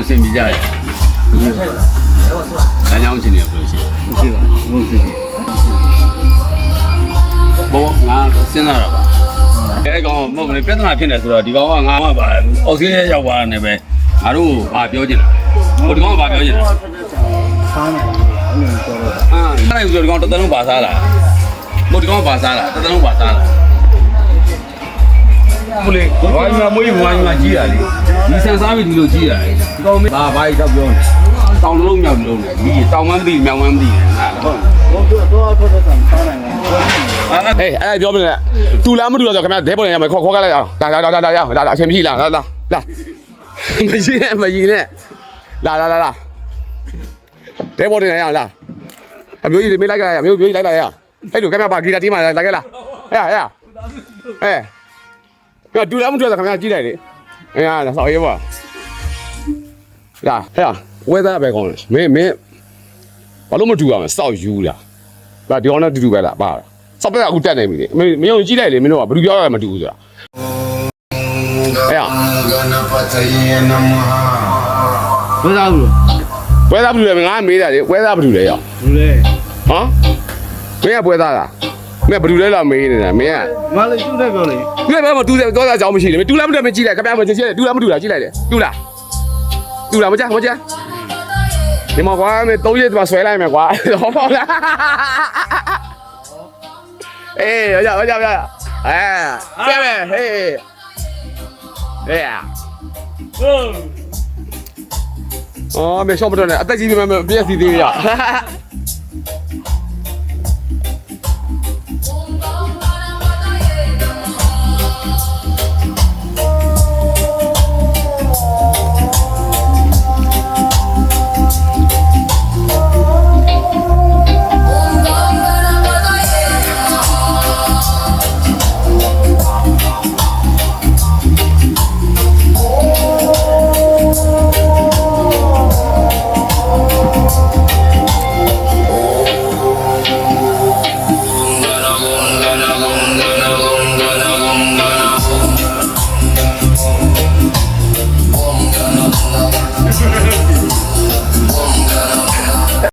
先比较，咱家我今年不行，不行，不行。不，俺现在了吧？这个我们别他平台说了，这个我俺们把奥斯卡要玩那边，俺都把标进来，我这个把标进来。那有这个这能把啥了？我这个把啥了？这能把啥了？不嘞，我应该没有，我应该记下来。你先3位都有记下来，这个没把一条标呢，到龙苗标呢，你到完地苗完地，哎，标不呢？တူလားမတူလားဆိုခင်ဗျာဒဲပေါ်နေရမယ်ခေါ်ခိုးလိုက်အောင်လာအချိန်မရှိလားလာမရှိနဲ့လာဒဲပေါ်နေရအောင်လာအမျိုးကြီးမေးလိုက်ကြရမျိုးကြီးလိုက်လိုက်ရအဲ့လိုခင်ဗျာပါဂီတာတီးမှလာခဲ့လားဟဲ့တူလားမတူလားခင်ဗျာကြည့်လိုက်လေအဲ့ဒါဆောက်ရဲပါလာဟဲ့ဝဲသားပဲကောင်းတယ်မင်းဘာလို့မတူရမလဲစောက်ယူလားဒါဒီကောင်နဲ့တူပဲလားပါစောက်ပဲအခုတက်နေပြီလေမင်းကြည့်လိုက်လေမင်းတို့ကဘယ်သူပြောရမတူဘူးဆိုတာဝဲသားဘူးလေငါမေးတာလေဝဲသားဘာလို့လဲရောက်ဘူးလေဟမ်မင်းကပွဲသားလားမင်းဘယ်သူလဲလာမေးနေတာမင်းကမလေးတူတယ်ပြောလေတူတယ်ဘာမတူတယ်တော့အကြောင်းမရှိလေမင်းတူလားမတူမကြည့်လိုက်ခင်ဗျာမကြည့်တူလားမတူလားကြည့်လိုက်တယ်တူလားမကြဒီမှာကွာမင်း3ရက်ဒီမှာဆွဲလိုက်မယ်ကွာဟောပေါ့လားအေးရပြပြမယ်ဟေးအော်မရှော့ပတော့နဲ့အသက်ကြီးပြီမပြည့်စည်သေးရ